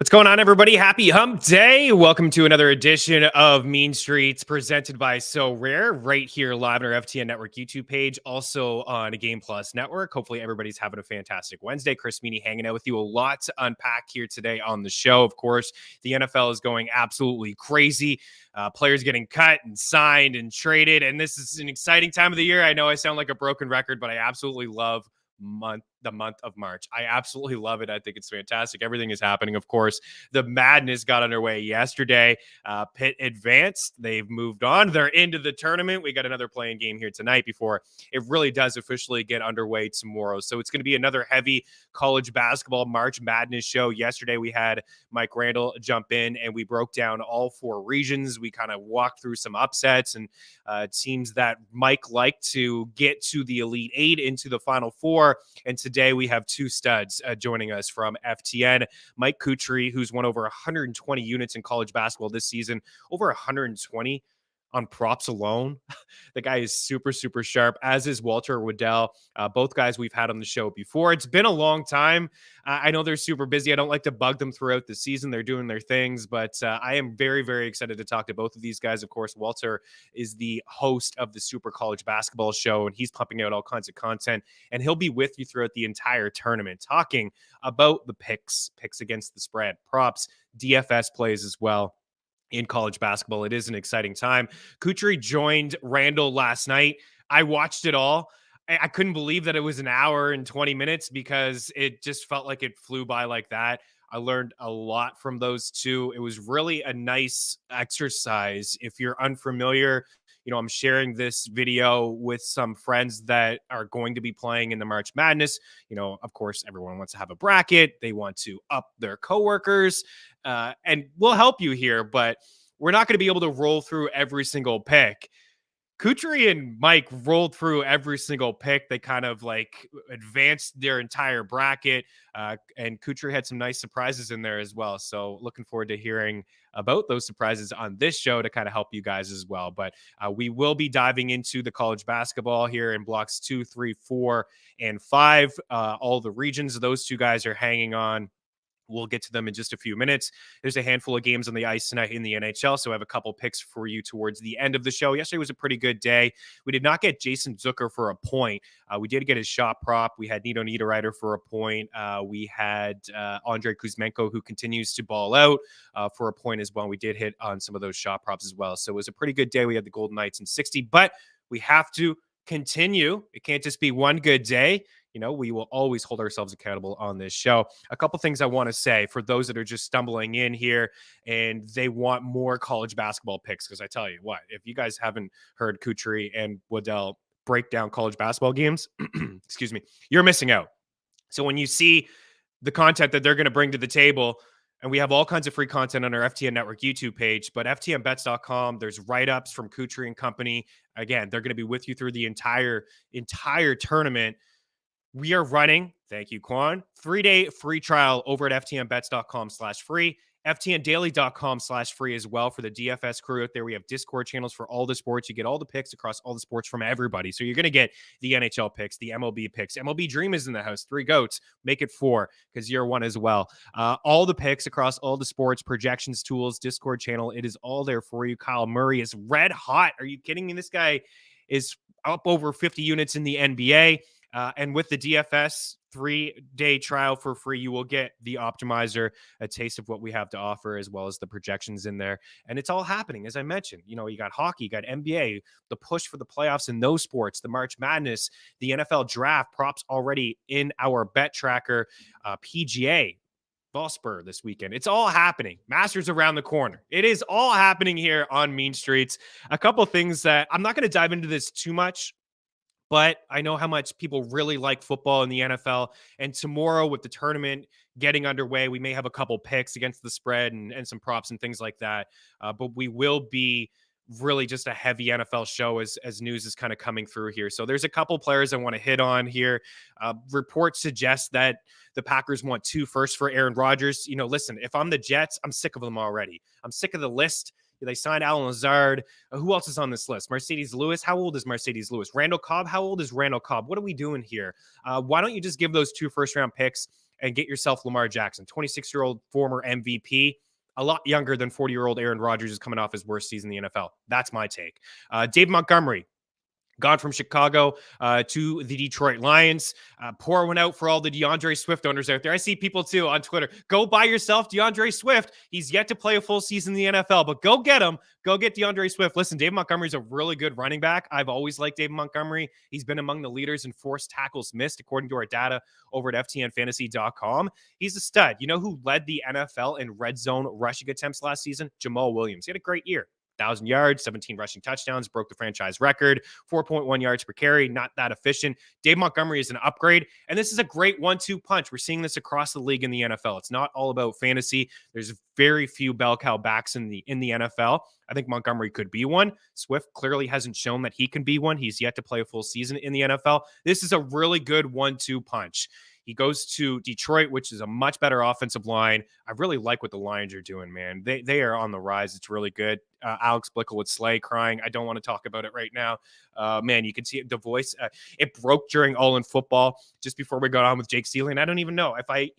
What's going on, everybody? Happy Hump Day. Welcome to another edition of Mean Streets presented by So Rare right here live on our FTN Network YouTube page, also on a Game Plus Network. Hopefully everybody's having a fantastic Wednesday. Chris Meaney hanging out with you. A lot to unpack here today on the show. Of course, the NFL is going absolutely crazy. Players getting cut and signed and traded, and this is an exciting time of the year. I know I sound like a broken record, but I absolutely love the month of March. I absolutely love it. I think it's fantastic. Everything is happening. Of course, the madness got underway yesterday. Pitt advanced. They've moved on. They're into the tournament. We got another playing game here tonight before it really does officially get underway tomorrow. So it's going to be another heavy college basketball March Madness show. Yesterday we had Mike Randall jump in and we broke down all four regions. We kind of walked through some upsets, and it seems that Mike liked to get to the Elite Eight, into the Final Four. And today we have two studs joining us from FTN. Mike Cutri, who's won over 120 units in college basketball this season, over 120 on props alone. The guy is super, super sharp, as is Walter Waddell. Both guys we've had on the show before. It's been a long time. I know they're super busy. I don't like to bug them throughout the season. They're doing their things, but I am very, very excited to talk to both of these guys. Of course, Walter is the host of the Super College Basketball Show, and he's pumping out all kinds of content, and he'll be with you throughout the entire tournament, talking about the picks against the spread, props, DFS plays as well. In college basketball, it is an exciting time. Cutri joined Randall last night. I watched it all. I couldn't believe that it was an hour and 20 minutes because it just felt like it flew by like that. I learned a lot from those two. It was really a nice exercise. If you're unfamiliar, I'm sharing this video with some friends that are going to be playing in the March Madness. Of course, everyone wants to have a bracket. They want to up their coworkers, and we'll help you here, but we're not going to be able to roll through every single pick. Cutri and Mike rolled through every single pick. They kind of advanced their entire bracket, and Cutri had some nice surprises in there as well. So looking forward to hearing about those surprises on this show to kind of help you guys as well. But we will be diving into the college basketball here in blocks 2, 3, 4, and 5. All the regions, those two guys are hanging on. We'll get to them in just a few minutes. There's a handful of games on the ice tonight in the NHL, so I have a couple picks for you towards the end of the show. Yesterday was a pretty good day. We did not get Jason Zucker for a point. We did get his shot prop. We had Nito Niederreiter for a point. We had Andrei Kuzmenko, who continues to ball out, for a point as well. We did hit on some of those shot props as well. So it was a pretty good day. We had the Golden Knights in 60, but we have to continue. It can't just be one good day. We will always hold ourselves accountable on this show. A couple things I want to say for those that are just stumbling in here and they want more college basketball picks, because I tell you what, if you guys haven't heard Cutri and Waddell break down college basketball games, excuse me, you're missing out. So when you see the content that they're going to bring to the table, and we have all kinds of free content on our FTN Network YouTube page, but FTNBets.com, there's write-ups from Cutri and company. Again, they're going to be with you through the entire tournament. We are running, thank you, Quan, 3-day free trial over at ftnbets.com/free, ftndaily.com/free as well for the DFS crew out there. We have Discord channels for all the sports. You get all the picks across all the sports from everybody. So you're going to get the NHL picks, the MLB picks. MLB Dream is in the house. 3 goats. Make it 4 because you're one as well. All the picks across all the sports, projections, tools, Discord channel. It is all there for you. Kyle Murray is red hot. Are you kidding me? This guy is up over 50 units in the NBA. And with the DFS 3-day trial for free, you will get the optimizer, a taste of what we have to offer, as well as the projections in there. And it's all happening, as I mentioned. You got hockey, you got NBA, the push for the playoffs in those sports, the March Madness, the NFL draft, props already in our bet tracker, PGA, Ballspur this weekend. It's all happening. Masters around the corner. It is all happening here on Mean Streets. A couple things that I'm not going to dive into this too much, but I know how much people really like football in the NFL. And tomorrow with the tournament getting underway, we may have a couple picks against the spread and some props and things like that. But we will be really just a heavy NFL show as news is kind of coming through here. So there's a couple players I want to hit on here. Reports suggest that the Packers want 2 firsts for Aaron Rodgers. Listen, if I'm the Jets, I'm sick of them already. I'm sick of the list. They signed Alan Lazard. Who else is on this list? Mercedes Lewis. How old is Mercedes Lewis? Randall Cobb. How old is Randall Cobb? What are we doing here? Why don't you just give those 2 first-round picks and get yourself Lamar Jackson, 26-year-old former MVP. A lot younger than 40-year-old Aaron Rodgers is coming off his worst season in the NFL. That's my take. David Montgomery, gone from Chicago to the Detroit Lions. Pour one out for all the DeAndre Swift owners out there. I see people too on Twitter. Go buy yourself DeAndre Swift. He's yet to play a full season in the NFL, but go get him. Go get DeAndre Swift. Listen, David Montgomery is a really good running back. I've always liked David Montgomery. He's been among the leaders in forced tackles missed, according to our data over at FTNFantasy.com. He's a stud. You know who led the NFL in red zone rushing attempts last season? Jamal Williams. He had a great year. 1,000 yards, 17 rushing touchdowns, broke the franchise record, 4.1 yards per carry, not that efficient. Dave Montgomery is an upgrade, and this is a great 1-2 punch. We're seeing this across the league in the NFL. It's not all about fantasy. There's very few bell cow backs in the NFL. I think Montgomery could be one. Swift clearly hasn't shown that he can be one. He's yet to play a full season in the NFL. This is a really good 1-2 punch. He goes to Detroit, which is a much better offensive line. I really like what the Lions are doing, man. They are on the rise. It's really good. Alex Blickel with Slay crying. I don't want to talk about it right now. Man, you can see the voice. It broke during All in Football just before we got on with Jake Sealy. And I don't even know if I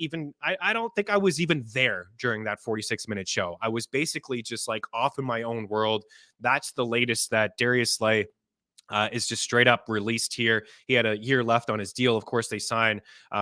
don't think I was even there during that 46-minute show. I was basically just like off in my own world. That's the latest that Darius Slay is just straight up released here. He had a year left on his deal. Of course, they signed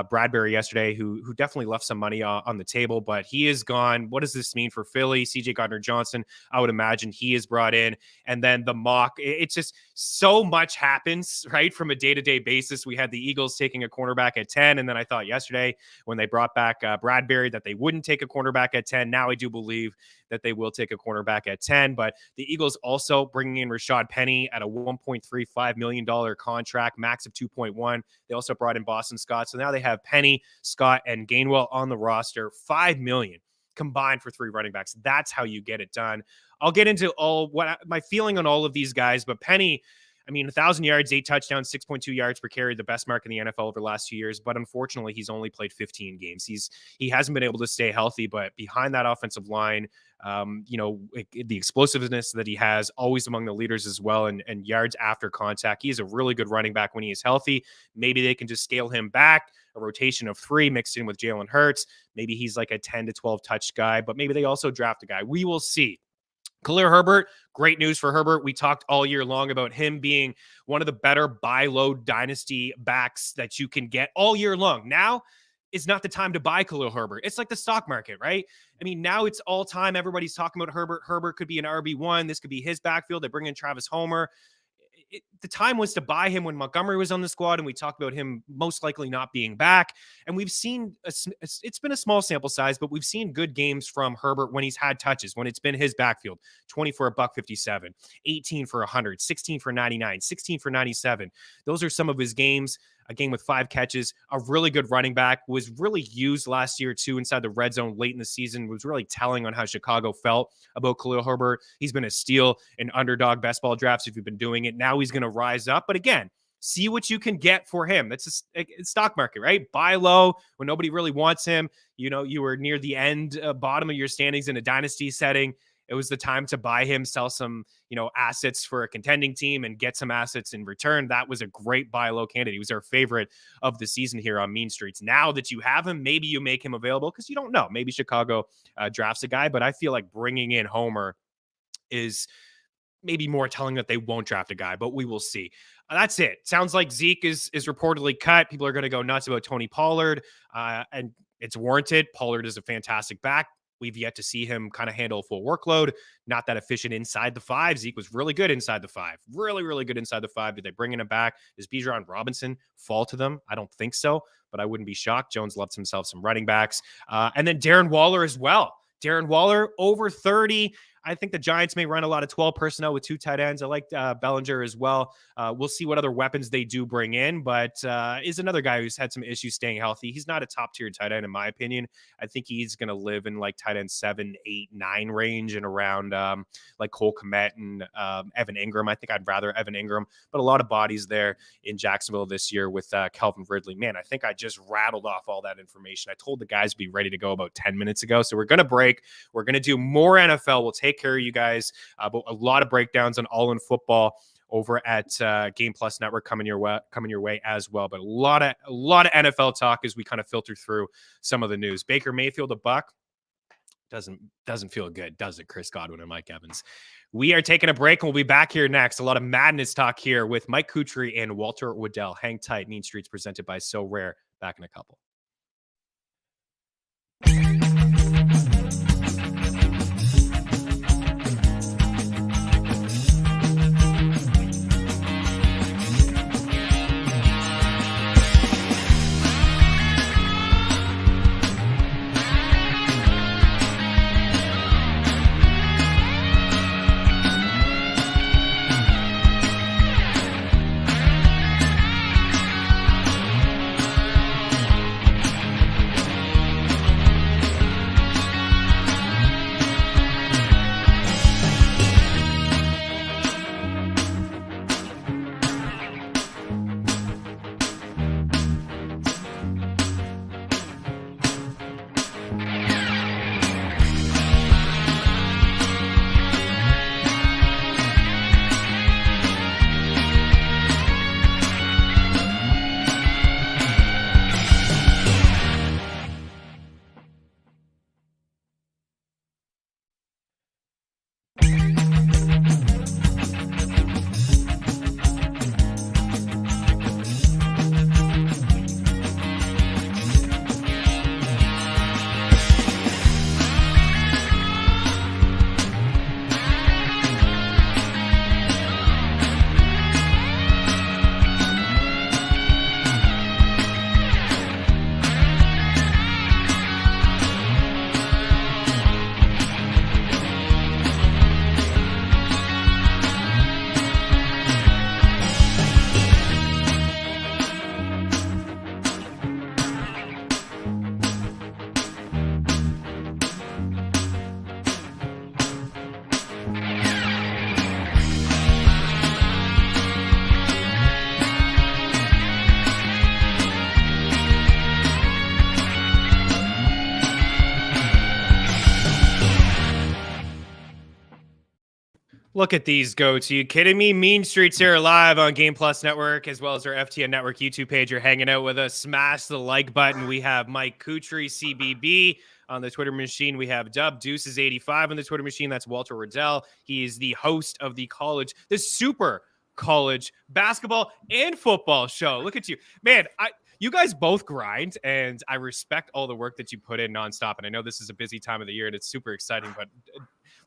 Bradbury yesterday, who definitely left some money on the table, but he is gone. What does this mean for Philly? CJ Gardner-Johnson, I would imagine he is brought in. And then the mock, it's just so much happens, right? From a day-to-day basis. We had the Eagles taking a cornerback at 10. And then I thought yesterday when they brought back Bradbury that they wouldn't take a cornerback at 10. Now I do believe that they will take a cornerback at 10, but the Eagles also bringing in Rashaad Penny at a $1.35 million contract, max of 2.1. They also brought in Boston Scott. So now they have Penny, Scott, and Gainwell on the roster, $5 million combined for 3 running backs. That's how you get it done. I'll get into all what my feeling on all of these guys, but Penny, I mean, 1,000 yards, 8 touchdowns, 6.2 yards per carry, the best mark in the NFL over the last 2 years. But unfortunately, he's only played 15 games. He hasn't been able to stay healthy, but behind that offensive line, the explosiveness that he has, always among the leaders as well, and yards after contact. He is a really good running back when he is healthy. Maybe they can just scale him back, a rotation of 3 mixed in with Jalen Hurts. Maybe he's like a 10 to 12 touch guy, but maybe they also draft a guy. We will see. Khalil Herbert, great news for Herbert. We talked all year long about him being one of the better buy low dynasty backs that you can get all year long. Now is not the time to buy Khalil Herbert. It's like the stock market, right? I mean, now it's all time. Everybody's talking about Herbert. Herbert could be an RB1. This could be his backfield. They bring in Travis Homer. The time was to buy him when Montgomery was on the squad, and we talked about him most likely not being back. And we've seen it's been a small sample size, but we've seen good games from Herbert when he's had touches, when it's been his backfield. 20 for $157, 18 for 100, 16 for 99, 16 for 97. Those are some of his games. A game with 5 catches, a really good running back, was really used last year too inside the red zone late in the season, was really telling on how Chicago felt about Khalil Herbert. He's been a steal in underdog best ball drafts if you've been doing it. Now he's going to rise up. But again, see what you can get for him. That's a stock market, right? Buy low when nobody really wants him. You know, you were near the end, bottom of your standings in a dynasty setting. It was the time to buy him, sell some, assets for a contending team and get some assets in return. That was a great buy low candidate. He was our favorite of the season here on Mean Streets. Now that you have him, maybe you make him available because you don't know. Maybe Chicago drafts a guy, but I feel like bringing in Homer is maybe more telling that they won't draft a guy, but we will see. That's it. Sounds like Zeke is reportedly cut. People are going to go nuts about Tony Pollard, and it's warranted. Pollard is a fantastic back. We've yet to see him kind of handle a full workload. Not that efficient inside the 5. Zeke was really good inside the 5. Really, really good inside the 5. Did they bring him back? Does Bijan Robinson fall to them? I don't think so, but I wouldn't be shocked. Jones loves himself some running backs. And then Darren Waller as well. Darren Waller, over 30. I think the Giants may run a lot of 12 personnel with 2 tight ends. I like Bellinger as well. We'll see what other weapons they do bring in, but is another guy who's had some issues staying healthy. He's not a top-tier tight end, in my opinion. I think he's going to live in like tight end 7, 8, 9 range and around like Cole Kmet and Evan Ingram. I think I'd rather Evan Ingram, but a lot of bodies there in Jacksonville this year with Calvin Ridley. Man, I think I just rattled off all that information. I told the guys to be ready to go about 10 minutes ago, so we're going to break. We're going to do more NFL. We'll take care of you guys, but a lot of breakdowns on All in Football over at Game Plus Network coming your way as well. But a lot of NFL talk as we kind of filter through some of the news. Baker Mayfield, a buck. Doesn't feel good, does it, Chris Godwin and Mike Evans? We are taking a break, and we'll be back here next. A lot of madness talk here with Mike Cutri and Walter Waddell. Hang tight. Mean Streets presented by So Rare. Back in a couple. Look at these goats. Are you kidding me? Mean Streets here live on Game Plus Network, as well as our FTN Network YouTube page. You're hanging out with us. Smash the like button. We have Mike Cutri, CBB, on the Twitter machine. We have Dub Deuces 85 on the Twitter machine. That's Walter Waddell. He is the host of the super college basketball and football show. Look at you, man. You guys both grind, and I respect all the work that you put in nonstop. And I know this is a busy time of the year, and it's super exciting, but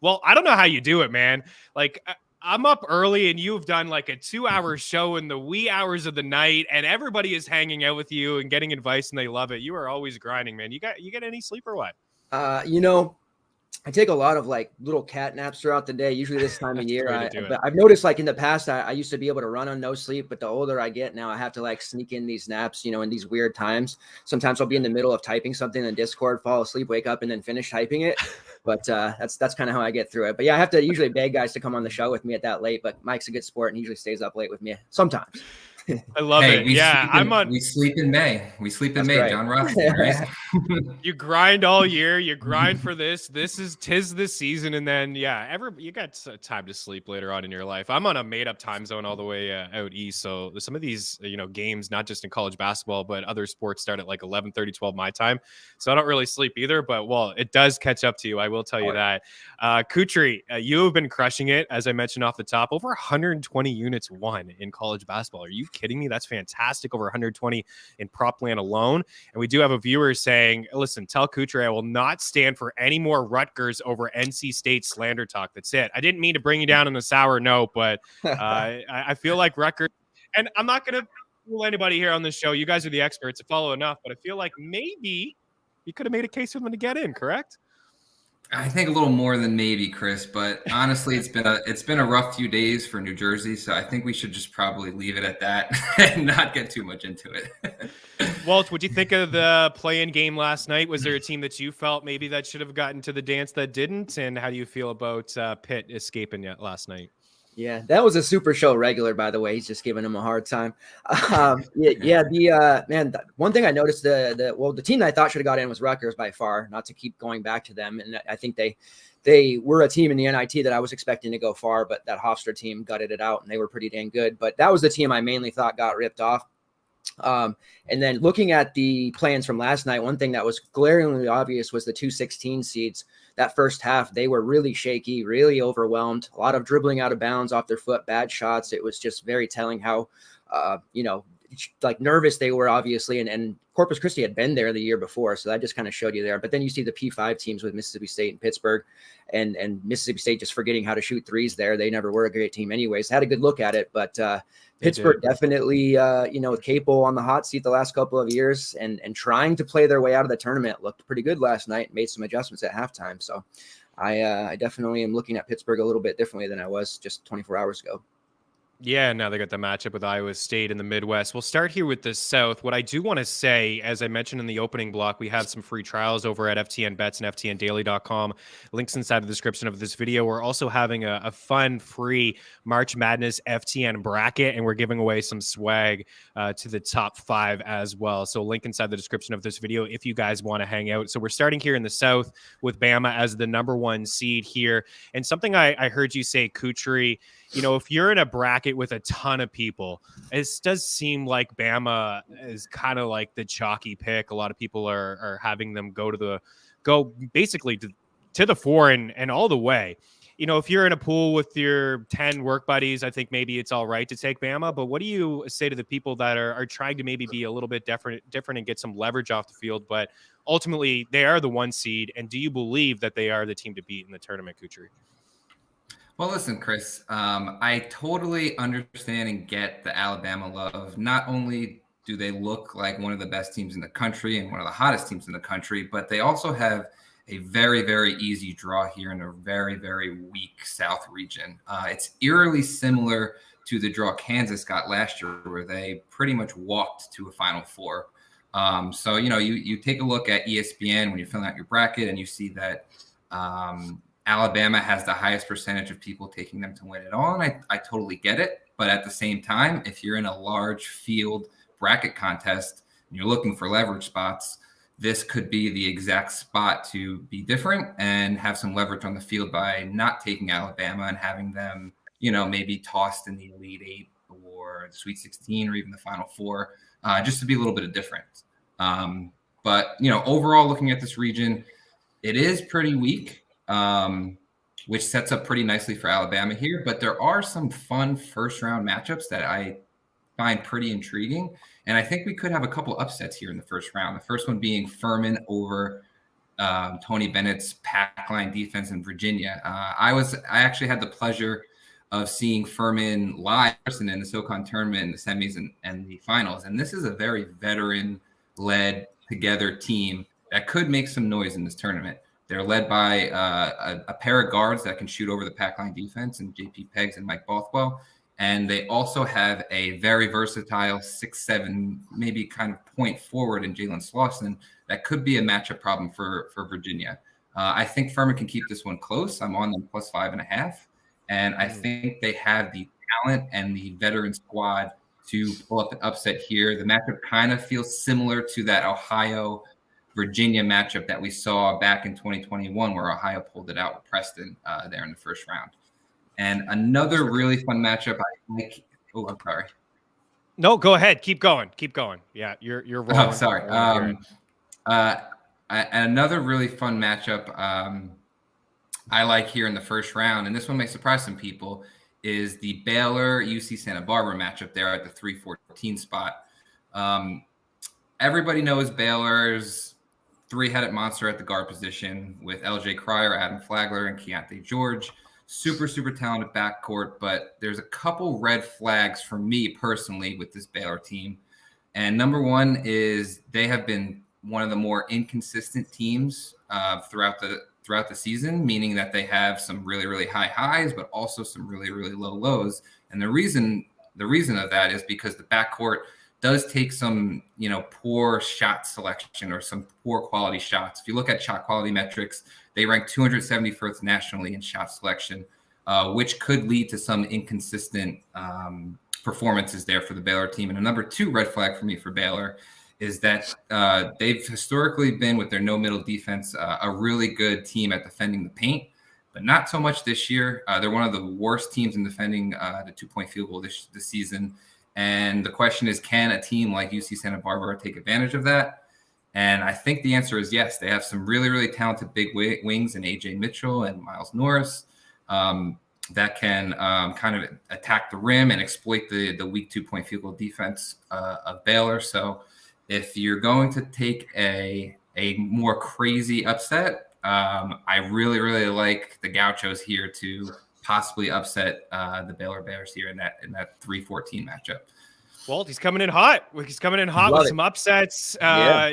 well, I don't know how you do it, man. Like, I'm up early, and you've done like a 2-hour show in the wee hours of the night, and everybody is hanging out with you and getting advice, and they love it. You are always grinding, man. You get any sleep or what? I take a lot of like little cat naps throughout the day, usually this time of year. I've noticed like in the past, I used to be able to run on no sleep, but the older I get now, I have to like sneak in these naps, in these weird times. Sometimes I'll be in the middle of typing something in Discord, fall asleep, wake up, and then finish typing it. But that's kind of how I get through it. But yeah, I have to usually beg guys to come on the show with me at that late, but Mike's a good sport and he usually stays up late with me sometimes. I love it. Yeah, we sleep in May. We sleep in May, right. John Ross. You grind all year. You grind for this. Tis this season, and then you got time to sleep later on in your life. I'm on a made-up time zone all the way out east, so some of these games, not just in college basketball but other sports, start at like 11:30, 12 my time. So I don't really sleep either. But it does catch up to you. I will tell you that. Cutri, you have been crushing it, as I mentioned off the top. Over 120 units won in college basketball. Are you kidding me? That's fantastic. Over 120 in prop land alone. And we do have a viewer saying, listen, tell Cutri I will not stand for any more Rutgers over NC State slander talk. That's it. I didn't mean to bring you down on a sour note, but I feel like Rutgers, and I'm not going to fool anybody here on this show. You guys are the experts to follow enough, but I feel like maybe you could have made a case for them to get in, correct? I think a little more than maybe, Chris, but honestly, it's been a rough few days for New Jersey, so I think we should just probably leave it at that and not get too much into it. Walt, what do you think of the play-in game last night? Was there a team that you felt maybe that should have gotten to the dance that didn't? And how do you feel about Pitt escaping yet last night? Yeah, that was a Super Show regular, by the way. He's just giving him a hard time. Man, one thing I noticed, the team that I thought should have got in was Rutgers by far, not to keep going back to them. And I think they were a team in the NIT that I was expecting to go far, but that Hofstra team gutted it out and they were pretty dang good. But that was the team I mainly thought got ripped off. And then looking at the plans from last night, one thing that was glaringly obvious was the 216 seeds. That first half, they were really shaky, really overwhelmed, a lot of dribbling out of bounds off their foot, bad shots. It was just very telling how, like nervous they were, obviously. And Corpus Christi had been there the year before. So that just kind of showed you there. But then you see the P5 teams with Mississippi State and Pittsburgh, and Mississippi State just forgetting how to shoot threes there. They never were a great team anyways. Had a good look at it, but Pittsburgh definitely, with Capel on the hot seat the last couple of years and trying to play their way out of the tournament, looked pretty good last night, made some adjustments at halftime. So I definitely am looking at Pittsburgh a little bit differently than I was just 24 hours ago. Yeah, now they got the matchup with Iowa State in the Midwest. We'll start here with the South. What I do want to say, as I mentioned in the opening block, we have some free trials over at FTN Bets and FTNDaily.com. Links inside the description of this video. We're also having a fun, free March Madness FTN bracket, and we're giving away some swag to the top 5 as well. So link inside the description of this video if you guys want to hang out. So we're starting here in the South with Bama as the #1 seed here. And something I heard you say, Cutri, if you're in a bracket with a ton of people, it does seem like Bama is kind of like the chalky pick. A lot of people are having them go basically to the 4 and all the way. If you're in a pool with your 10 work buddies, I think maybe it's all right to take Bama. But what do you say to the people that are trying to maybe be a little bit different and get some leverage off the field, but ultimately they are the 1 seed? And do you believe that they are the team to beat in the tournament, Cutri? Well, listen, Chris, I totally understand and get the Alabama love. Not only do they look like one of the best teams in the country and one of the hottest teams in the country, but they also have a very, very easy draw here in a very, very weak South region. It's eerily similar to the draw Kansas got last year, where they pretty much walked to a Final Four. So, you take a look at ESPN when you're filling out your bracket and you see that Alabama has the highest percentage of people taking them to win it all. And I totally get it. But at the same time, if you're in a large field bracket contest and you're looking for leverage spots, this could be the exact spot to be different and have some leverage on the field by not taking Alabama and having them, maybe tossed in the Elite 8 or the Sweet 16 or even the Final Four, just to be a little bit of difference. But overall, looking at this region, it is pretty weak. Which sets up pretty nicely for Alabama here. But there are some fun first-round matchups that I find pretty intriguing. And I think we could have a couple upsets here in the first round. The first one being Furman over Tony Bennett's pack line defense in Virginia. I actually had the pleasure of seeing Furman live in the SoCon tournament in the semis and the finals. And this is a very veteran-led together team that could make some noise in this tournament. They're led by a pair of guards that can shoot over the pack line defense, and JP Peggs and Mike Bothwell. And they also have a very versatile 6'7", maybe kind of point forward in Jalen Slauson that could be a matchup problem for Virginia. I think Furman can keep this one close. I'm on them plus 5.5. And I think they have the talent and the veteran squad to pull up an upset here. The matchup kind of feels similar to that Ohio Virginia matchup that we saw back in 2021, where Ohio pulled it out with Preston there in the first round. And another really fun matchup, I think. Oh, I'm sorry. No, go ahead. Keep going. Yeah, you're wrong. Oh, sorry. Another really fun matchup I like here in the first round, and this one may surprise some people, is the Baylor UC Santa Barbara matchup there at the 314 spot. Everybody knows Baylor's three-headed monster at the guard position with LJ Cryer, Adam Flagler, and Keontae George. Super, super talented backcourt, but there's a couple red flags for me personally with this Baylor team. And number one is they have been one of the more inconsistent teams throughout the season, meaning that they have some really, really high highs, but also some really, really low lows. And the reason of that is because the backcourt does take some, poor shot selection or some poor quality shots. If you look at shot quality metrics, they rank 271st nationally in shot selection. which could lead to some inconsistent performances there for the Baylor team. And a number 2 red flag for me for Baylor is that they've historically been, with their no middle defense, a really good team at defending the paint, but not so much this year. They're one of the worst teams in defending the 2-point field goal this season. And the question is, can a team like UC Santa Barbara take advantage of that? And I think the answer is yes. They have some really, really talented big wings in AJ Mitchell and Miles Norris that can kind of attack the rim and exploit the weak 2-point field goal defense of Baylor. So if you're going to take a more crazy upset, I really, really like the Gauchos here to possibly upset the Baylor Bears here in that 3-14 matchup. Walt, he's coming in hot. He's coming in hot with some upsets.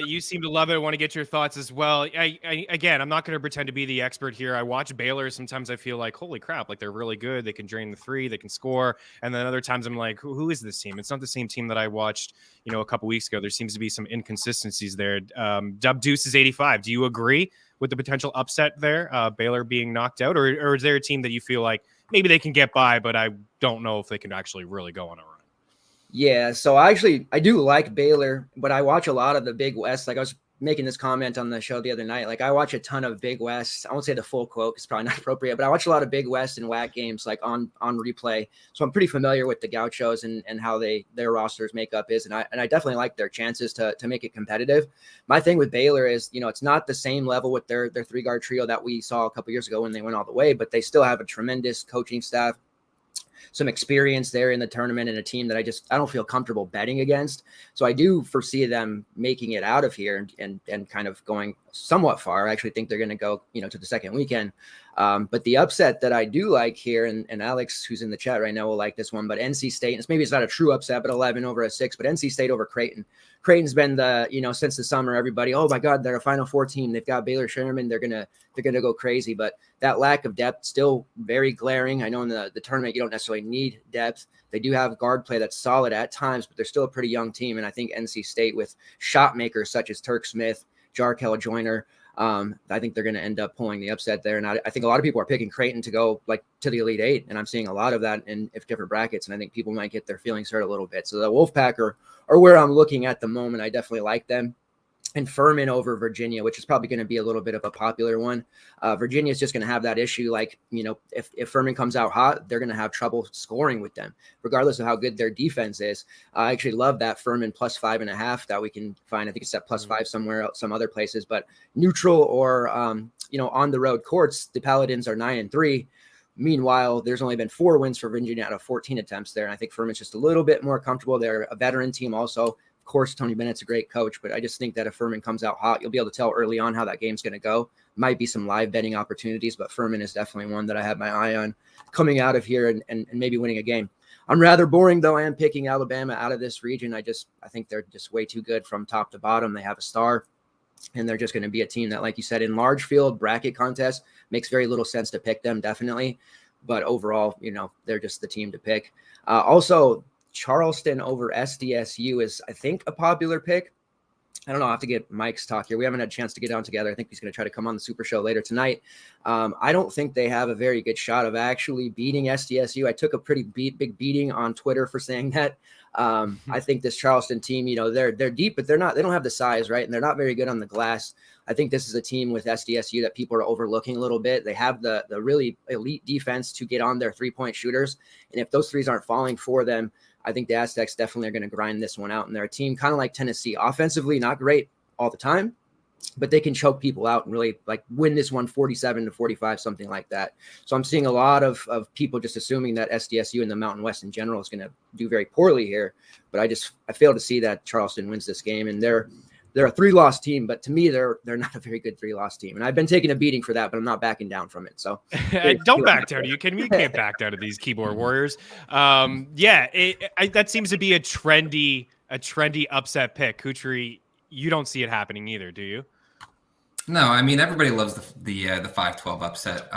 You seem to love it. I want to get your thoughts as well. Again, I'm not going to pretend to be the expert here. I watch Baylor. Sometimes I feel like, holy crap, like they're really good. They can drain the 3, they can score. And then other times I'm like, who is this team? It's not the same team that I watched, a couple weeks ago. There seems to be some inconsistencies there. Dub Deuce is 85. Do you agree with the potential upset there, Baylor being knocked out? Or is there a team that you feel like maybe they can get by, but I don't know if they can actually really go on a run? Yeah, so I do like Baylor, but I watch a lot of the Big West. Like I was making this comment on the show the other night. Like I watch a ton of Big West. I won't say the full quote, it's probably not appropriate, but I watch a lot of Big West and WAC games like on replay. So I'm pretty familiar with the Gauchos and how their rosters makeup is. And I definitely like their chances to make it competitive. My thing with Baylor is, it's not the same level with their 3-guard trio that we saw a couple years ago when they went all the way, but they still have a tremendous coaching staff, some experience there in the tournament, and a team that I don't feel comfortable betting against. So I do foresee them making it out of here and kind of going somewhat far. I actually think they're going to go, to the second weekend. But the upset that I do like here, and Alex, who's in the chat right now, will like this one, but NC State, maybe it's not a true upset, but 11 over a 6, but NC State over Creighton. Creighton's been since the summer, everybody, oh my God, they're a Final Four team. They've got Baylor Sherman. They're going to go crazy, but that lack of depth still very glaring. I know in the tournament, you don't necessarily need depth. They do have guard play that's solid at times, but they're still a pretty young team. And I think NC State, with shot makers such as Turk Smith, Jarkel Joyner, I think they're going to end up pulling the upset there. And I think a lot of people are picking Creighton to go to the Elite 8. And I'm seeing a lot of that in different brackets. And I think people might get their feelings hurt a little bit. So the Wolfpack are where I'm looking at the moment. I definitely like them. And Furman over Virginia, which is probably going to be a little bit of a popular one. Virginia is just going to have that issue. If Furman comes out hot, they're going to have trouble scoring with them, regardless of how good their defense is. I actually love that Furman plus 5.5 that we can find. I think it's at plus 5 somewhere else, some other places, but neutral or, on the road courts, the Paladins are 9-3. Meanwhile, there's only been 4 wins for Virginia out of 14 attempts there. And I think Furman's just a little bit more comfortable. They're a veteran team also. Of course, Tony Bennett's a great coach, but I just think that if Furman comes out hot, you'll be able to tell early on how that game's going to go. Might be some live betting opportunities, but Furman is definitely one that I have my eye on coming out of here and maybe winning a game. I'm rather boring, though. I am picking Alabama out of this region. I think they're just way too good from top to bottom. They have a star, and they're just going to be a team that, like you said, in large field bracket contests, makes very little sense to pick them, definitely. But overall, they're just the team to pick. Also, Charleston over SDSU is, I think, a popular pick. I don't know. I'll have to get Mike's talk here. We haven't had a chance to get on together. I think he's going to try to come on the Super Show later tonight. I don't think they have a very good shot of actually beating SDSU. I took a pretty big beating on Twitter for saying that. I think this Charleston team, they're deep, but they don't have the size, right? And they're not very good on the glass. I think this is a team with SDSU that people are overlooking a little bit. They have the really elite defense to get on their 3-point shooters. And if those threes aren't falling for them, I think the Aztecs definitely are going to grind this one out. And they're a team kind of like Tennessee, offensively not great all the time, but they can choke people out and really win this one 47-45, something like that. So I'm seeing a lot of people just assuming that SDSU and the Mountain West in general is going to do very poorly here. But I fail to see that Charleston wins this game. And they're a 3-loss team, but to me, they're not a very good 3-loss team. And I've been taking a beating for that, but I'm not backing down from it. So don't back down. You can't back down to these keyboard warriors. That seems to be a trendy upset pick. Kutri, you don't see it happening either, do you? No, I mean, everybody loves the 5-12 upset.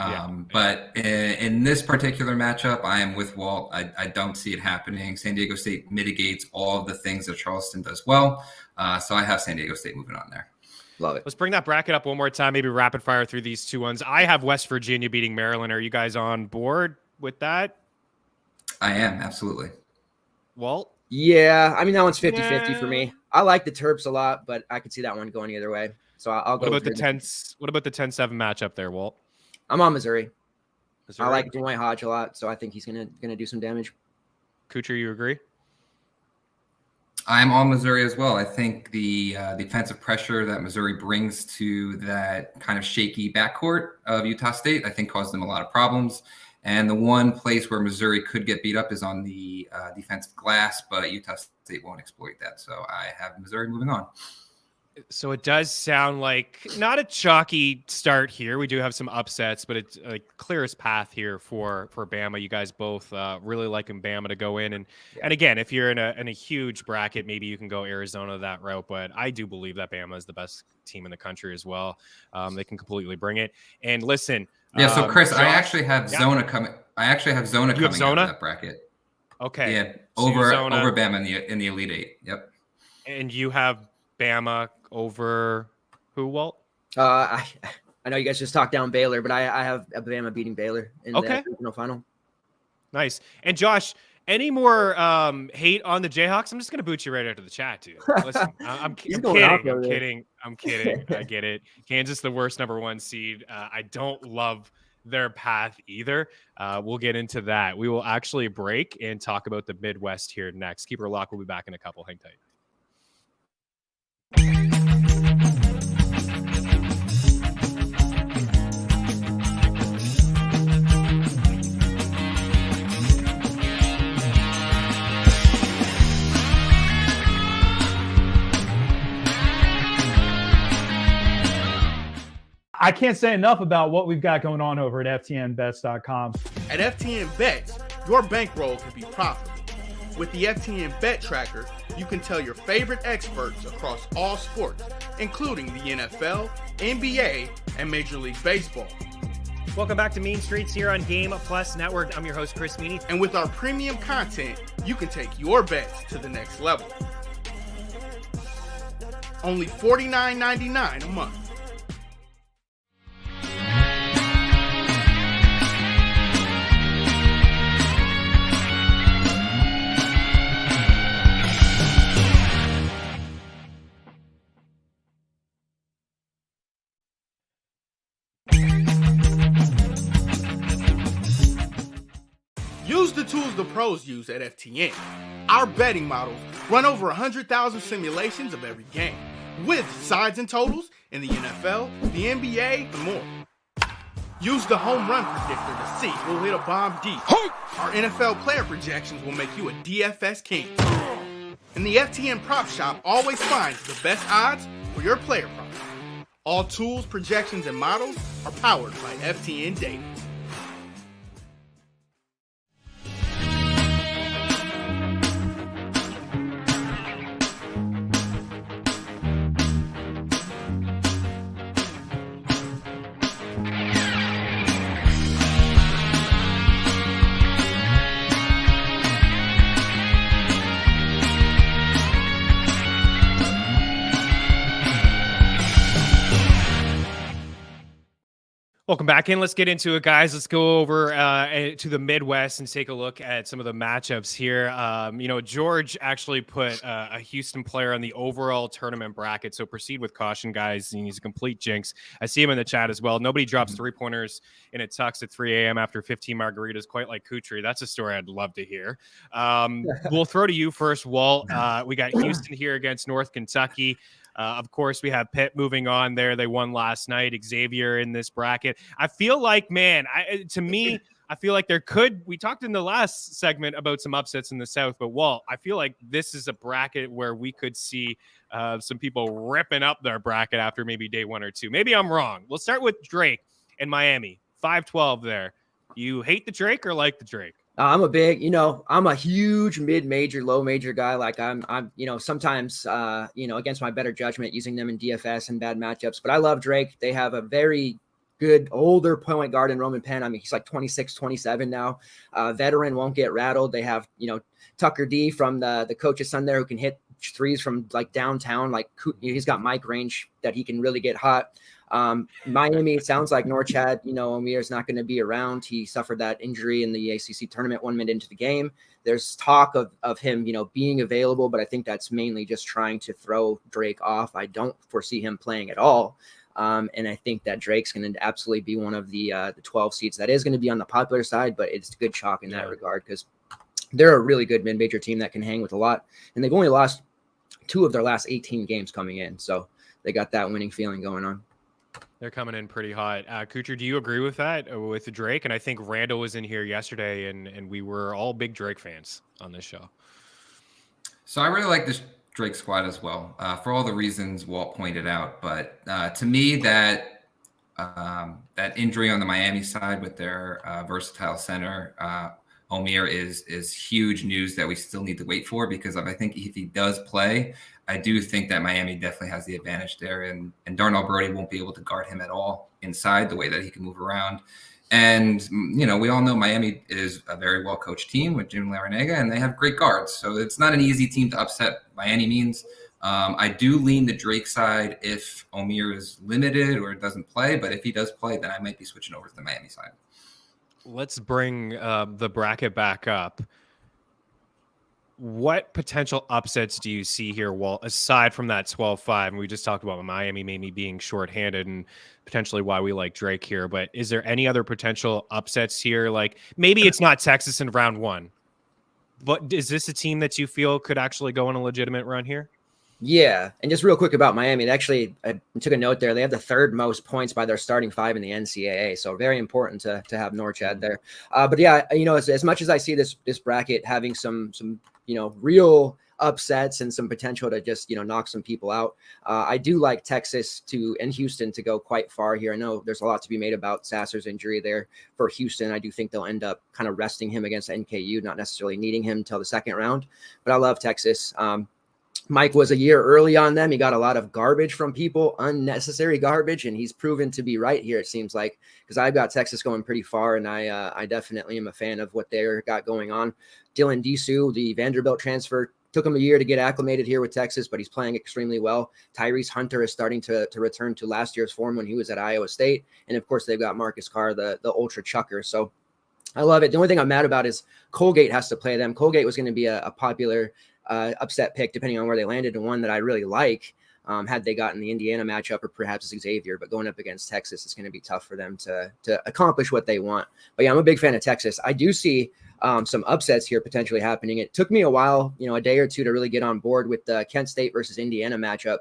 But in this particular matchup, I am with Walt. I don't see it happening. San Diego State mitigates all of the things that Charleston does well. So I have San Diego State moving on there. Love it. Let's bring that bracket up one more time, maybe rapid fire through these two ones. I have West Virginia beating Maryland. Are you guys on board? with that? I am, absolutely. Walt? Yeah, I mean, that one's 50-50 for me. I like the Terps a lot, but I could see that one going either way. So I'll go. What about the 10-7 matchup there, Walt? I'm on Missouri. Missouri? I like Dwight Hodge a lot, so I think he's gonna do some damage. Cutri, you agree? I'm on Missouri as well. I think the defensive pressure that Missouri brings to that kind of shaky backcourt of Utah State, I think, caused them a lot of problems. And the one place where Missouri could get beat up is on the defensive glass, but Utah State won't exploit that. So I have Missouri moving on. So it does sound like not a chalky start here. We do have some upsets, but it's like clearest path here for Bama. You guys both really liking Bama to go in, and again, if you're in a huge bracket, maybe you can go Arizona that route. But I do believe that Bama is the best team in the country as well. They can completely bring it. And listen, yeah. So Chris, Josh, I actually have Zona coming. I actually have Zona coming out of that bracket. Okay. Yeah, so over Bama in the Elite Eight. Yep. And you have Bama over who, Walt? I know you guys just talked down Baylor, but I have Bama beating Baylor in the regional final. Nice. And Josh, any more hate on the Jayhawks? I'm just gonna boot you right out of the chat, dude. Listen, I'm kidding. I get it. Kansas, the worst #1 seed. I don't love their path either. We'll get into that. We will actually break and talk about the Midwest here next. Keep her locked. We'll be back in a couple. Hang tight. I can't say enough about what we've got going on over at FTNBets.com. At FTN Bets, your bankroll can be profitable. With the FTN Bet Tracker, you can tell your favorite experts across all sports, including the NFL, NBA, and Major League Baseball. Welcome back to Mean Streets here on Game Plus Network. I'm your host, Chris Meaney. And with our premium content, you can take your bets to the next level. Only $49.99 a month. Use the tools the pros use at FTN. Our betting models run over 100,000 simulations of every game, with sides and totals in the NFL, the NBA, and more. Use the home run predictor to see who'll hit a bomb deep. Our NFL player projections will make you a DFS king. And the FTN Prop Shop always finds the best odds for your player props. All tools, projections, and models are powered by FTN Data. Welcome back in. Let's get into it, guys. Let's go over to the Midwest and take a look at some of the matchups here. George actually put a Houston player on the overall tournament bracket, so proceed with caution, guys. He's a complete jinx. I see him in the chat as well. Nobody drops three-pointers in a tux at 3 a.m. after 15 margaritas, quite like Cutri. That's a story I'd love to hear. We'll throw to you first, Walt. We got Houston here against North Kentucky. Of course, we have Pitt moving on there. They won last night. Xavier in this bracket. I feel like, man, I feel like we talked in the last segment about some upsets in the South, but Walt, I feel like this is a bracket where we could see some people ripping up their bracket after maybe day 1 or 2. Maybe I'm wrong. We'll start with Drake in Miami, 5-12 there. You hate the Drake or like the Drake? I'm a huge mid-major, low-major guy. Like I'm sometimes, against my better judgment, using them in DFS and bad matchups. But I love Drake. They have a very good older point guard in Roman Penn. I mean, he's like 26, 27 now. Veteran, won't get rattled. They have, Tucker D from the coach's son there who can hit threes from like downtown. Like he's got Mike range that he can really get hot. Miami, it sounds like Norchad, Omir is not going to be around. He suffered that injury in the ACC tournament 1 minute into the game. There's talk of him, being available, but I think that's mainly just trying to throw Drake off. I don't foresee him playing at all. And I think that Drake's going to absolutely be one of the 12 seeds. That is going to be on the popular side, but it's good chalk in that regard because they're a really good mid-major team that can hang with a lot. And they've only lost 2 of their last 18 games coming in. So they got that winning feeling going on. They're coming in pretty hot. Cutri, do you agree with that with Drake? And I think Randall was in here yesterday, and we were all big Drake fans on this show. So I really like this Drake squad as well, for all the reasons Walt pointed out. But to me, that injury on the Miami side with their versatile center, Omir, is huge news that we still need to wait for, because I think if he does play, I do think that Miami definitely has the advantage there, and Darnell Brody won't be able to guard him at all inside the way that he can move around. And, we all know Miami is a very well-coached team with Jim Larinaga, and they have great guards. So it's not an easy team to upset by any means. I do lean the Drake side if Omir is limited or doesn't play, but if he does play, then I might be switching over to the Miami side. Let's bring the bracket back up. What potential upsets do you see here, Walt, aside from that 12-5? And we just talked about Miami maybe being shorthanded and potentially why we like Drake here. But is there any other potential upsets here? Like maybe it's not Texas in round 1, but is this a team that you feel could actually go on a legitimate run here? Yeah, and just real quick about Miami, I took a note there. They have the 3rd most points by their starting 5 in the NCAA, so very important to have Norchad there. But yeah, as much as I see this bracket having some real upsets and some potential to just knock some people out, I do like Texas and Houston to go quite far here. I know there's a lot to be made about Sasser's injury there for Houston. I do think they'll end up kind of resting him against NKU, not necessarily needing him until the 2nd round. But I love Texas. Mike was a year early on them. He got a lot of garbage from people, unnecessary garbage, and he's proven to be right here, it seems like, because I've got Texas going pretty far, and I definitely am a fan of what they're got going on. Dylan Disu, the Vanderbilt transfer, took him a year to get acclimated here with Texas, but he's playing extremely well. Tyrese Hunter is starting to return to last year's form when he was at Iowa State, and of course they've got Marcus Carr, the ultra chucker, so I love it. The only thing I'm mad about is Colgate has to play them. Colgate was going to be a popular upset pick depending on where they landed, and one that I really like had they gotten the Indiana matchup or perhaps Xavier, but going up against Texas, it's going to be tough for them to accomplish what they want. But yeah, I'm a big fan of Texas. I do see some upsets here potentially happening. It took me a while, a day or two to really get on board with the Kent State versus Indiana matchup.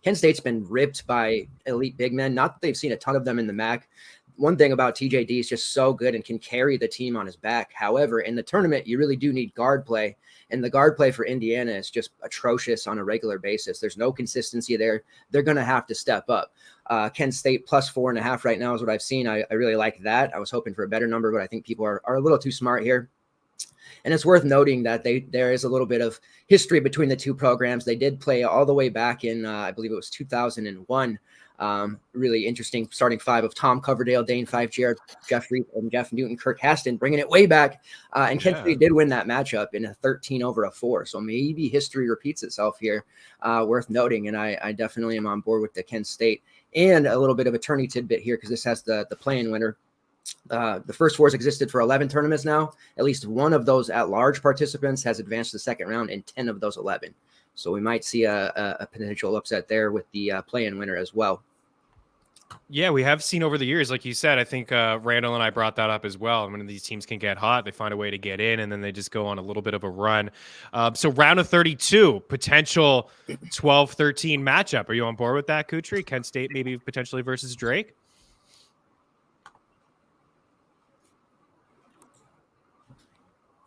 Kent State's been ripped by elite big men. Not that they've seen a ton of them in the MAC. One thing about TJD is just so good and can carry the team on his back. However, in the tournament, you really do need guard play. And the guard play for Indiana is just atrocious on a regular basis. There's no consistency there. They're going to have to step up. Kent State plus 4.5 right now is what I've seen. I really like that. I was hoping for a better number, but I think people are a little too smart here. And it's worth noting that there is a little bit of history between the two programs. They did play all the way back in, I believe it was 2001. Really interesting starting 5 of Tom Coverdale, Dane Fife, Jared Jeffrey, and Jeff Newton, Kirk Haston, bringing it way back. And Kent State did win that matchup in a 13-4. So maybe history repeats itself here. Worth noting. And I definitely am on board with the Kent State. And a little bit of a tourney tidbit here, because this has the play-in winner. The first 4 has existed for 11 tournaments now. At least one of those at-large participants has advanced to the 2nd round in 10 of those 11. So we might see a potential upset there with the play-in winner as well. Yeah, we have seen over the years, like you said, I think Randall and I brought that up as well. When these teams can get hot, they find a way to get in, and then they just go on a little bit of a run. So round of 32, potential 12-13 matchup. Are you on board with that, Cutri? Kent State maybe potentially versus Drake?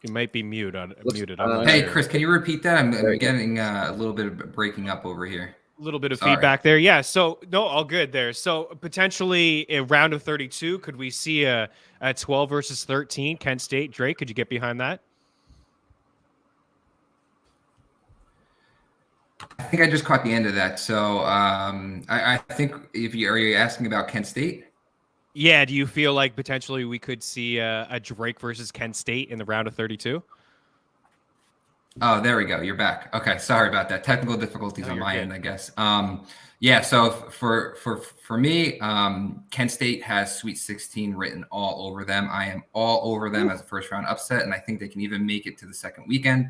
You might be muted. Hey, Chris, can you repeat that? I'm getting a little bit of breaking up over here. A little bit of feedback there. Yeah. So no, all good there. So potentially a round of 32, could we see a 12 versus 13 Kent State Drake? Could you get behind that? I think I just caught the end of that. So I think are you asking about Kent State? Yeah. Do you feel like potentially we could see a Drake versus Kent State in the round of 32? Oh, there we go. You're back. Okay, sorry about that. Technical difficulties on my end, I guess. Yeah. So for me, Kent State has Sweet 16 written all over them. I am all over them as a first round upset, and I think they can even make it to the second weekend.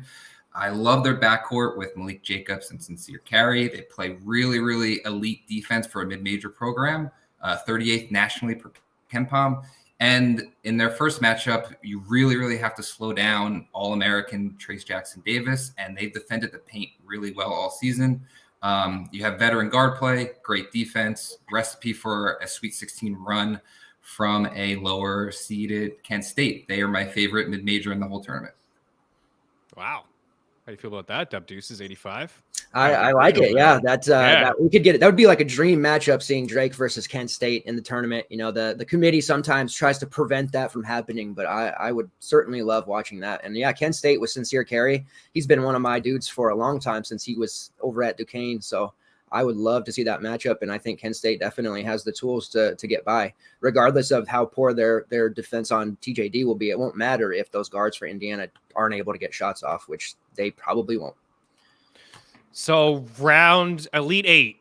I love their backcourt with Malik Jacobs and Sincere Carey. They play really, really elite defense for a mid-major program, 38th nationally per KenPom. And in their first matchup, you really, really have to slow down All-American Trace Jackson Davis, and they've defended the paint really well all season. You have veteran guard play, great defense, recipe for a Sweet 16 run from a lower seeded Kent State. They are my favorite mid-major in the whole tournament. Wow. How do you feel about that? Dub Deuces 85. I like it. Yeah, that we could get it. That would be like a dream matchup, seeing Drake versus Kent State in the tournament. You know, the committee sometimes tries to prevent that from happening, but I would certainly love watching that. And yeah, Kent State with Sincere Carey, he's been one of my dudes for a long time since he was over at Duquesne. So I would love to see that matchup, and I think Kent State definitely has the tools to get by, regardless of how poor their defense on TJD will be. It won't matter if those guards for Indiana aren't able to get shots off, which they probably won't. So round Elite 8,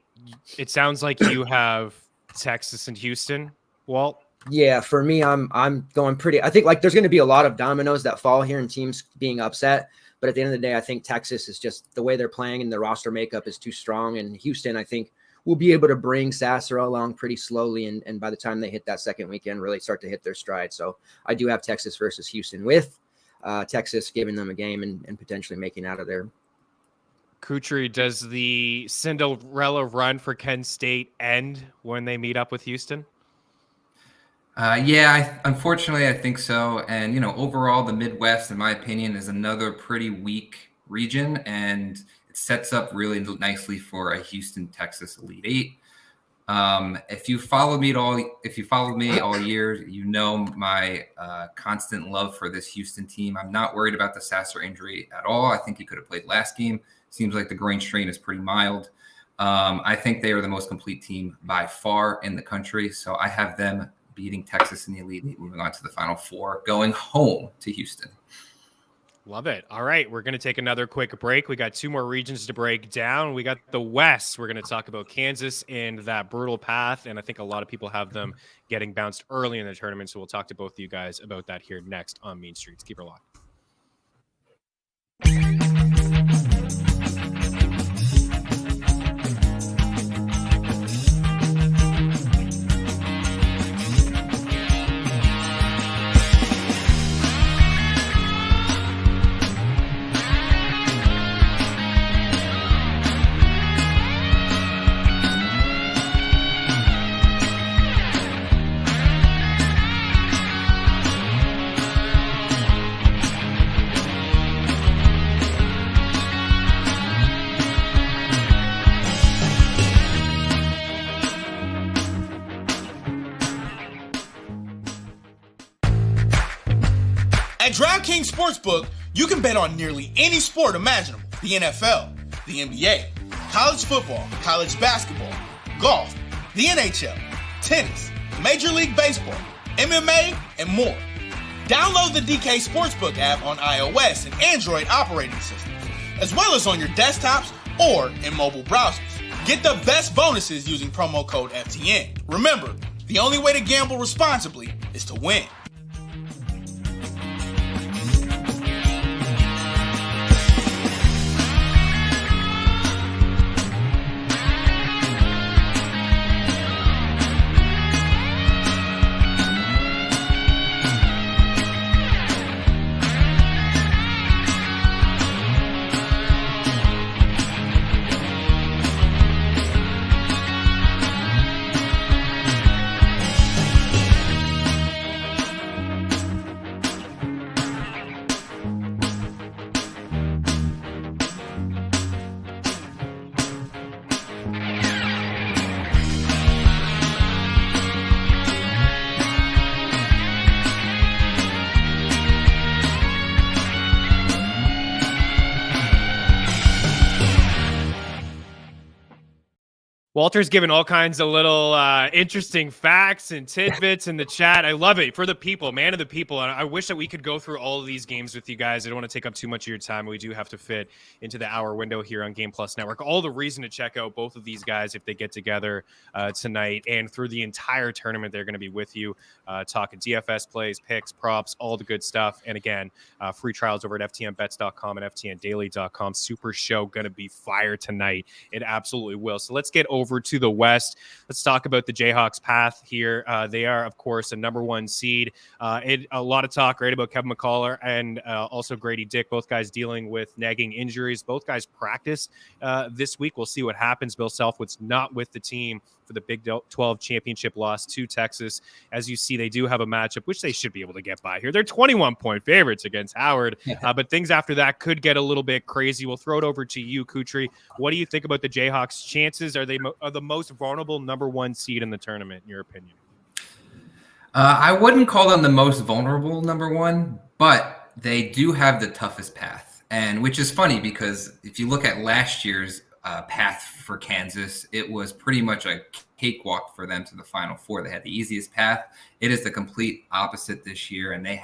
it sounds like you have Texas and Houston, Walt. Yeah, for me, I'm going pretty. I think like there's going to be a lot of dominoes that fall here and teams being upset. But at the end of the day, I think Texas is just the way they're playing and the roster makeup is too strong. And Houston, I think, will be able to bring Sasser along pretty slowly. And by the time they hit that second weekend, really start to hit their stride. So I do have Texas versus Houston, with Texas giving them a game and potentially making out of there. Cutri, does the Cinderella run for Kent State end when they meet up with Houston? Unfortunately, I think so. And, you know, overall, the Midwest, in my opinion, is another pretty weak region, and it sets up really nicely for a Houston, Texas Elite 8. If you followed me all year, you know my constant love for this Houston team. I'm not worried about the Sasser injury at all. I think he could have played last game. Seems like the groin strain is pretty mild. I think they are the most complete team by far in the country. So I have them beating Texas in the Elite 8, moving on to the Final Four, going home to Houston. Love it. All right, we're going to take another quick break. We got two more regions to break down. We got the West. We're going to talk about Kansas and that brutal path, and I think a lot of people have them getting bounced early in the tournament, so we'll talk to both of you guys about that here next on Mean Streets. Keep her locked. At DraftKings Sportsbook, you can bet on nearly any sport imaginable. The NFL, the NBA, college football, college basketball, golf, the NHL, tennis, Major League Baseball, MMA, and more. Download the DK Sportsbook app on iOS and Android operating systems, as well as on your desktops or in mobile browsers. Get the best bonuses using promo code FTN. Remember, the only way to gamble responsibly is to win. Walter's given all kinds of little interesting facts and tidbits in the chat. I love it. For the people, man of the people. And I wish that we could go through all of these games with you guys. I don't want to take up too much of your time. We do have to fit into the hour window here on Game Plus Network. All the reason to check out both of these guys if they get together tonight and through the entire tournament. They're going to be with you talking DFS plays, picks, props, all the good stuff. And again, free trials over at ftnbets.com and ftndaily.com. Super show going to be fire tonight. It absolutely will. So let's get over to the West. Let's talk about the Jayhawks' path here. They are, of course, a #1 seed. A lot of talk right about Kevin McCullough and also Grady Dick, both guys dealing with nagging injuries. Both guys practice this week. We'll see what happens. Bill Selfwood's not with the team for the Big 12 championship loss to Texas. As you see, they do have a matchup, which they should be able to get by here. They're 21-point favorites against Howard, but things after that could get a little bit crazy. We'll throw it over to you, Cutri. What do you think about the Jayhawks' chances? Are they the most vulnerable #1 seed in the tournament, in your opinion? I wouldn't call them the most vulnerable #1, but they do have the toughest path, and which is funny because if you look at last year's path for Kansas, it was pretty much a cakewalk for them to the Final Four. They had the easiest path. It is the complete opposite this year, and they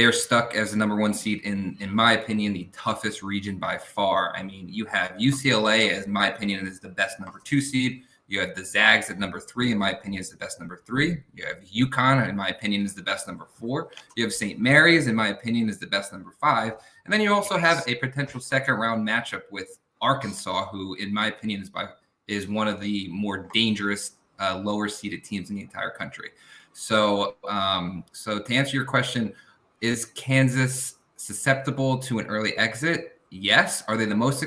are stuck as the #1 seed in my opinion, the toughest region by far. I mean, you have UCLA, as in my opinion, is the best #2 seed. You have the Zags at #3, in my opinion, is the best #3. You have UConn, in my opinion, is the best #4. You have St. Mary's, in my opinion, is the best #5. And then you also have a potential second-round matchup with Arkansas, who, in my opinion, is one of the more dangerous lower-seeded teams in the entire country. So, to answer your question, is Kansas susceptible to an early exit? Yes. Are they the most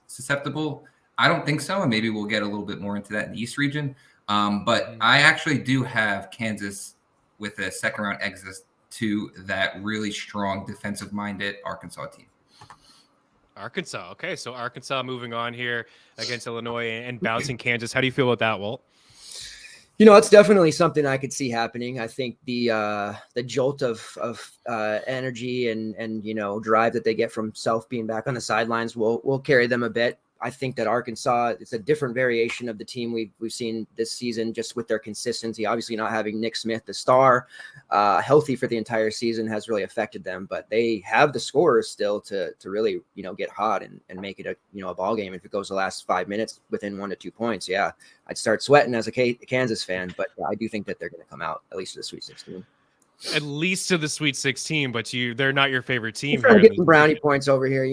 susceptible? I don't think so, and maybe we'll get a little bit more into that in the East region. But I actually do have Kansas with a second-round exit to that really strong defensive-minded Arkansas team. Arkansas. Okay, so Arkansas moving on here against Illinois and bouncing Kansas. How do you feel about that, Walt? It's definitely something I could see happening. I think the jolt of energy and drive that they get from Self being back on the sidelines will carry them a bit. I think that Arkansas, it's a different variation of the team we've seen this season, just with their consistency. Obviously, not having Nick Smith, the star, healthy for the entire season has really affected them. But they have the scorers still to really get hot and make it a ball game. If it goes the last 5 minutes within 1 to 2 points, yeah, I'd start sweating as a Kansas fan. But I do think that they're going to come out at least to the Sweet 16. At least to the Sweet 16, but they're not your favorite team. I'm getting brownie points over here,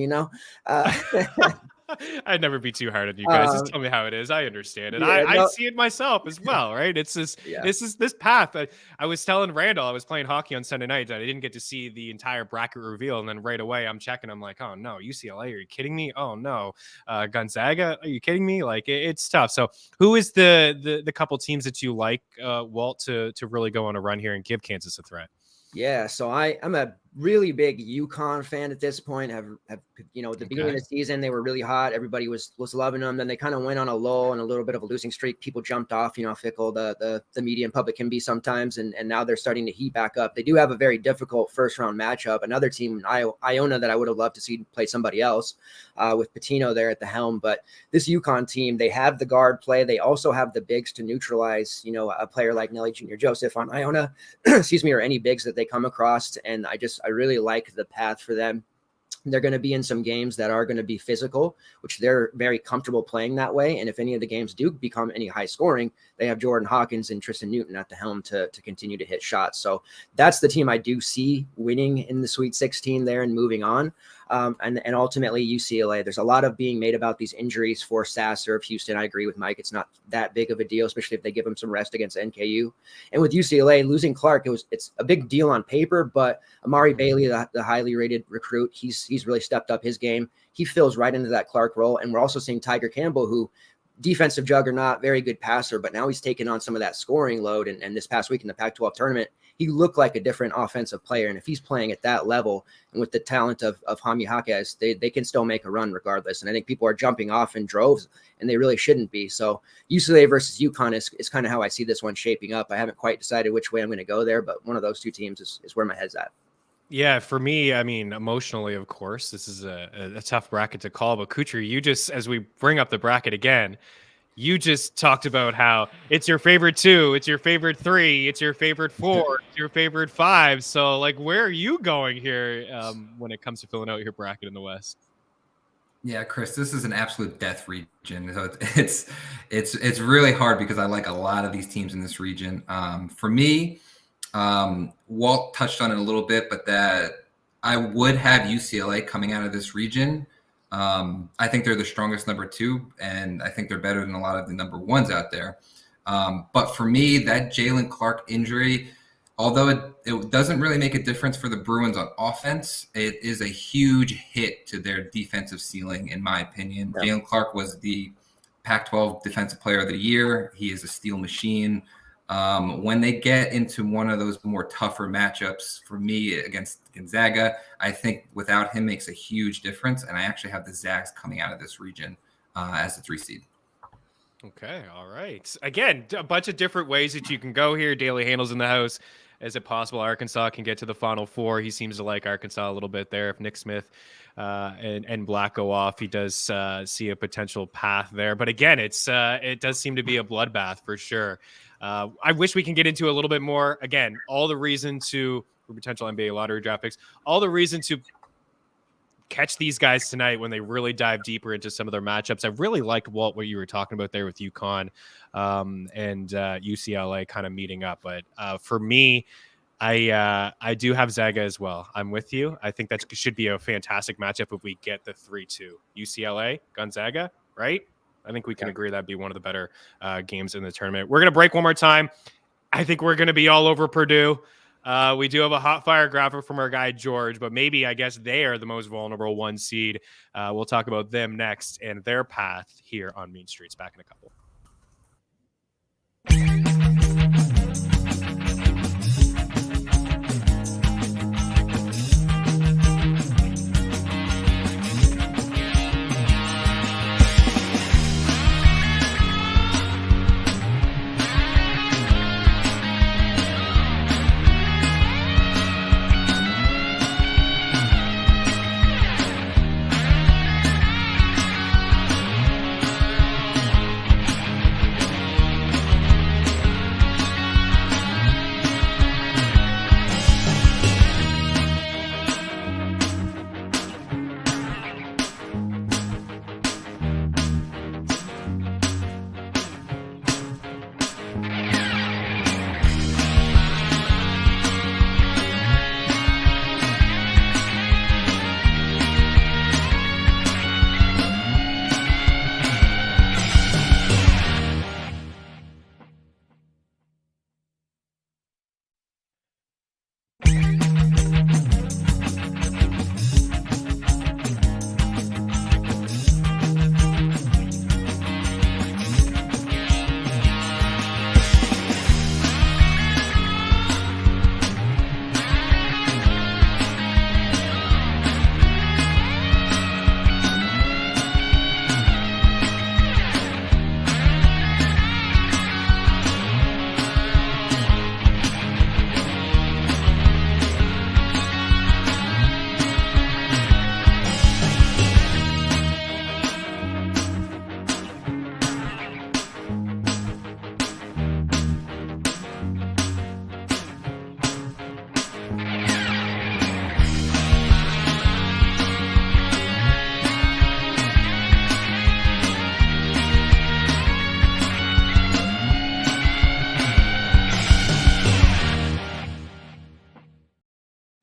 I'd never be too hard on you guys. Just tell me how it is. I understand it. I see it myself as well, right? It's this path. I was telling Randall, I was playing hockey on Sunday night, that I didn't get to see the entire bracket reveal, and then right away I'm checking. I'm like, oh no, UCLA? Are you kidding me? Oh no, Gonzaga? Are you kidding me? Like it's tough. So who is the couple teams that you like, Walt, to really go on a run here and give Kansas a threat? Yeah, so I'm a really big UConn fan at this point. Have at the beginning of the season, they were really hot. Everybody was loving them. Then they kind of went on a lull and a little bit of a losing streak. People jumped off, fickle the media and public can be sometimes. And now they're starting to heat back up. They do have a very difficult first round matchup. Another team, Iona, that I would have loved to see play somebody else with Patino there at the helm. But this UConn team, they have the guard play. They also have the bigs to neutralize, a player like Nelly Jr. Joseph on Iona, excuse me, or any bigs that they come across. And I really like the path for them. They're going to be in some games that are going to be physical, which they're very comfortable playing that way. And if any of the games do become any high scoring, they have Jordan Hawkins and Tristan Newton at the helm to continue to hit shots. So that's the team I do see winning in the Sweet 16 there and moving on. And ultimately UCLA, there's a lot of being made about these injuries for Sasser of Houston. I agree with Mike. It's not that big of a deal, especially if they give him some rest against NKU. And with UCLA losing Clark, it's a big deal on paper, but Amari Bailey, the highly rated recruit, he's really stepped up his game. He fills right into that Clark role. And we're also seeing Tiger Campbell, who defensive juggernaut, very good passer, but now he's taken on some of that scoring load. And this past week in the Pac-12 tournament, he looked like a different offensive player. And if he's playing at that level and with the talent of Jaime Jaquez, they can still make a run regardless. And I think people are jumping off in droves, and they really shouldn't be. So UCLA versus UConn is kind of how I see this one shaping up. I haven't quite decided which way I'm going to go there, but one of those two teams is where my head's at. Yeah, for me, I mean, emotionally, of course, this is a tough bracket to call. But Cutri, you just, as we bring up the bracket again, you just talked about how it's your favorite 2, it's your favorite 3, it's your favorite 4, it's your favorite 5. So, like, where are you going here when it comes to filling out your bracket in the West? Yeah, Chris, this is an absolute death region. So it's really hard because I like a lot of these teams in this region. For me, Walt touched on it a little bit, but that I would have UCLA coming out of this region. I think they're the strongest number 2, and I think they're better than a lot of the number 1s out there. But for me, that Jalen Clark injury, although it doesn't really make a difference for the Bruins on offense, it is a huge hit to their defensive ceiling, in my opinion. Yeah. Jalen Clark was the Pac-12 Defensive Player of the Year. He is a steal machine. When they get into one of those more tougher matchups for me against Gonzaga, I think without him makes a huge difference. And I actually have the Zags coming out of this region as the 3 seed. Okay. All right. Again, a bunch of different ways that you can go here. Daily Handles in the house. Is it possible Arkansas can get to the Final Four? He seems to like Arkansas a little bit there. If Nick Smith and Black go off, he does see a potential path there. But again, it does seem to be a bloodbath for sure. I wish we can get into a little bit more. Again, all the reason for potential NBA lottery draft picks, all the reason to catch these guys tonight when they really dive deeper into some of their matchups. I really liked, Walt, what you were talking about there with UConn and UCLA kind of meeting up. But for me, I do have Zaga as well. I'm with you. I think that should be a fantastic matchup if we get the 3-2. UCLA, Gonzaga, right? I think we can agree that'd be one of the better games in the tournament. We're going to break one more time. I think we're going to be all over Purdue. We do have a hot fire graphic from our guy, George, but maybe, I guess, they are the most vulnerable 1 seed. We'll talk about them next and their path here on Mean Streets. Back in a couple.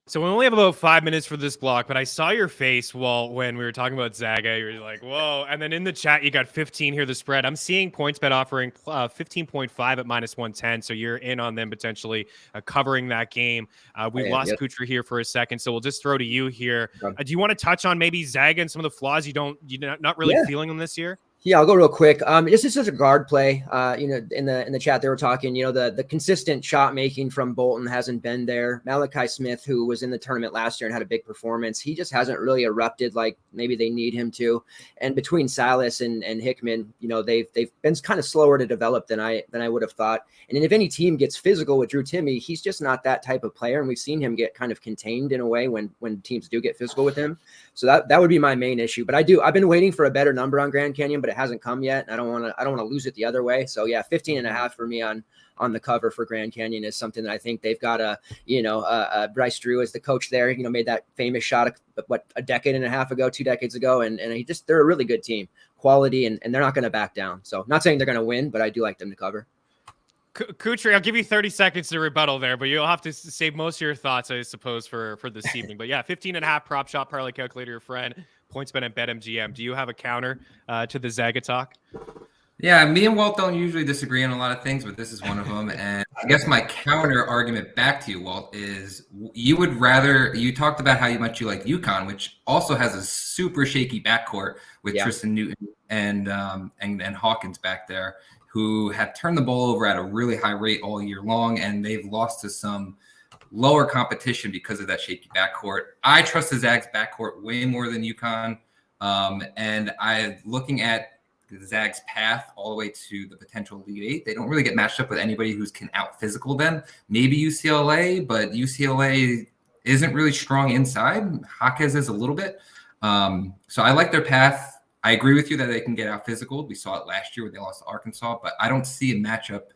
So we only have about 5 minutes for this block, but I saw your face, Walt, when we were talking about Zaga. You were like, whoa. And then in the chat, you got 15 here, the spread. I'm seeing PointsBet offering 15.5 at -110. So you're in on them potentially covering that game. We lost Cutri here for a second, so we'll just throw to you here. Do you want to touch on maybe Zaga and some of the flaws you're not really feeling them this year? Yeah, I'll go real quick. This is just a guard play. In the chat they were talking, the consistent shot making from Bolton hasn't been there. Malachi Smith, who was in the tournament last year and had a big performance, he just hasn't really erupted like maybe they need him to. And between Salas and Hickman, they've been kind of slower to develop than I would have thought. And then if any team gets physical with Drew Timme, he's just not that type of player. And we've seen him get kind of contained in a way when teams do get physical with him. So that would be my main issue. But I've been waiting for a better number on Grand Canyon, but it it hasn't come yet. I don't want to lose it the other way. So yeah, 15.5 for me on the cover for Grand Canyon is something that I think they've got Bryce Drew as the coach there, made that famous shot a decade and a half ago, 2 decades ago. And they're a really good team, quality, and they're not going to back down. So not saying they're going to win, but I do like them to cover. Cutri, I'll give you 30 seconds to rebuttal there, but you'll have to save most of your thoughts, I suppose, for this evening. But yeah, 15.5 prop shot parlay calculator, your friend, PointsBet and BetMGM. Do you have a counter to the Zaga talk? Yeah, me and Walt don't usually disagree on a lot of things, but this is one of them. And I guess my counter argument back to you, Walt, is you talked about how much you like UConn, which also has a super shaky backcourt with Tristan Newton and Hawkins back there, who have turned the ball over at a really high rate all year long, and they've lost to some lower competition because of that shaky backcourt. I trust the Zags backcourt way more than UConn, and I'm looking at the Zags' path all the way to the potential Elite Eight. They don't really get matched up with anybody who can out-physical them. Maybe UCLA, but UCLA isn't really strong inside. Jaquez is a little bit. So I like their path. I agree with you that they can get out physical. We saw it last year when they lost to Arkansas, but I don't see a matchup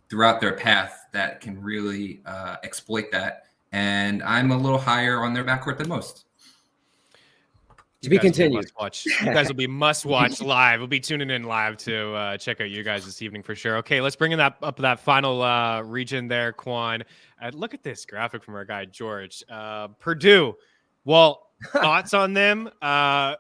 throughout their path that can really exploit that. And I'm a little higher on their backcourt than most. To be continued. You guys will be must-watch live. We'll be tuning in live to check out you guys this evening for sure. Okay, let's bring in that final region there, Quan. Look at this graphic from our guy, George. Purdue. Well, thoughts on them? A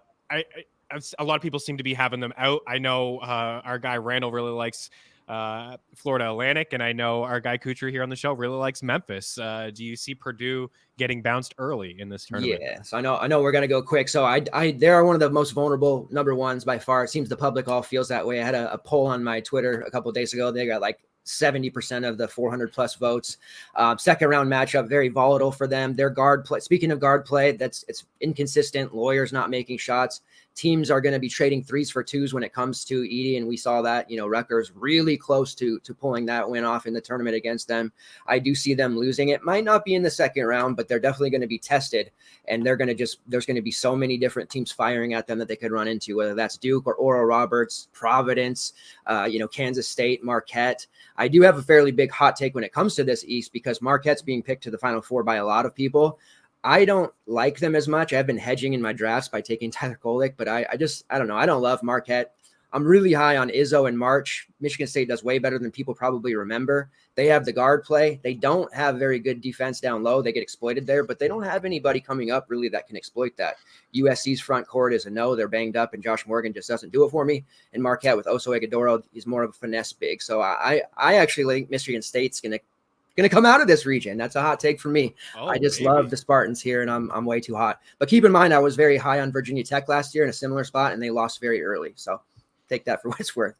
lot of people seem to be having them out. I know our guy Randall really likes Florida Atlantic, and I know our guy Cutri here on the show really likes Memphis. Do you see Purdue getting bounced early in this tournament? Yeah, so I know we're gonna go quick. So they are one of the most vulnerable number ones by far. It seems the public all feels that way. I had a poll on my Twitter a couple of days ago. They got like 70% of the 400 plus votes. Second round matchup, very volatile for them. Their guard play. Speaking of guard play, it's inconsistent. Lawyers not making shots. Teams are going to be trading 3s for 2s when it comes to Edie, and we saw that. Rutgers really close to pulling that win off in the tournament against them. I do see them losing. It might not be in the second round, but they're definitely going to be tested, and there's going to be so many different teams firing at them that they could run into, whether that's Duke or Oral Roberts, Providence, Kansas State, Marquette. I do have a fairly big hot take when it comes to this East because Marquette's being picked to the Final Four by a lot of people. I don't like them as much. I've been hedging in my drafts by taking Tyler Kolek, but I don't know. I don't love Marquette. I'm really high on Izzo and March. Michigan State does way better than people probably remember. They have the guard play. They don't have very good defense down low. They get exploited there, but they don't have anybody coming up really that can exploit that. USC's front court is a no. They're banged up, and Josh Morgan just doesn't do it for me. And Marquette with Oso Ighodaro, he's more of a finesse big. So I actually think Michigan State's going to come out of this region. That's a hot take for me. I just love the Spartans here, and I'm way too hot. But keep in mind, I was very high on Virginia Tech last year in a similar spot, and they lost very early. So take that for what it's worth.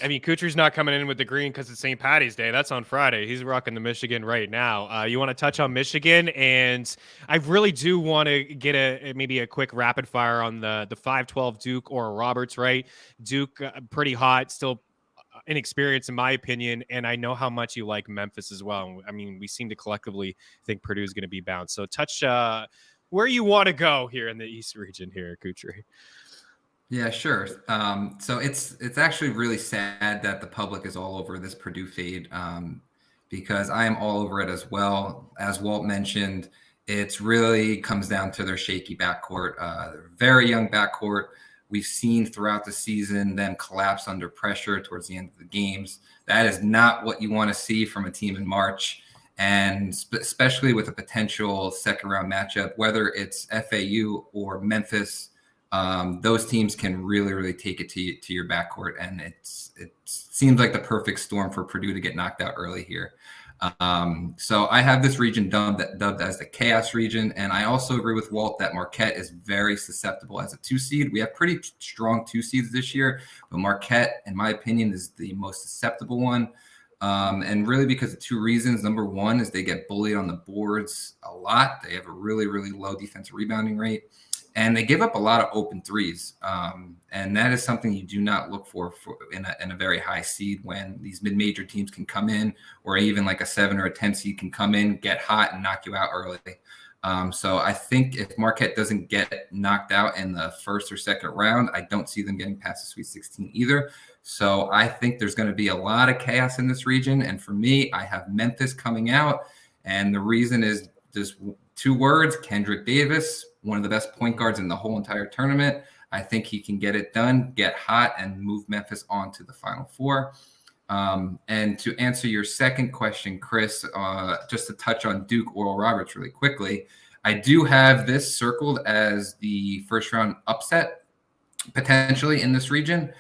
I mean, Kutri's not coming in with the green because it's St. Patty's Day. That's on Friday. He's rocking the Michigan right now. You want to touch on Michigan? And I really do want to get maybe a quick rapid fire on the 5-12 Duke or Roberts, right? Duke, pretty hot, still inexperienced in my opinion, and I know how much you like Memphis as well. I mean, we seem to collectively think Purdue is going to be bounced. So touch where you want to go here in the East region here, Cutri. Yeah, sure. So it's actually really sad that the public is all over this Purdue fade because I am all over it as well. As Walt mentioned, it really comes down to their shaky backcourt, their very young backcourt. We've seen throughout the season them collapse under pressure towards the end of the games. That is not what you want to see from a team in March, and especially with a potential second-round matchup, whether it's FAU or Memphis. Those teams can really, really take it to your backcourt, and it seems like the perfect storm for Purdue to get knocked out early here. So I have this region dubbed as the chaos region, and I also agree with Walt that Marquette is very susceptible as a 2 seed. We have pretty strong 2 seeds this year, but Marquette, in my opinion, is the most susceptible one. And really because of 2 reasons. Number one is they get bullied on the boards a lot. They have a really, really low defensive rebounding rate. And they give up a lot of open threes. And that is something you do not look for in a very high seed when these mid-major teams can come in, or even like a 7 or a 10 seed can come in, get hot, and knock you out early. So I think if Marquette doesn't get knocked out in the first or second round, I don't see them getting past the Sweet 16 either. So I think there's going to be a lot of chaos in this region. And for me, I have Memphis coming out. And the reason is just 2 words: Kendrick Davis, one of the best point guards in the whole entire tournament. I think he can get it done, get hot, and move Memphis on to the Final Four. And to answer your second question, Chris, just to touch on Duke Oral Roberts really quickly, I do have this circled as the first round upset potentially in this region.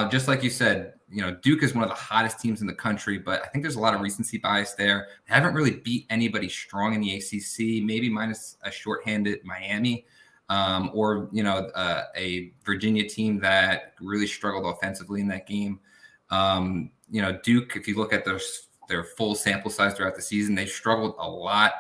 Just like you said, Duke is one of the hottest teams in the country, but I think there's a lot of recency bias there. They haven't really beat anybody strong in the ACC, maybe minus a shorthanded Miami, or a Virginia team that really struggled offensively in that game. Duke, if you look at their full sample size throughout the season, they struggled a lot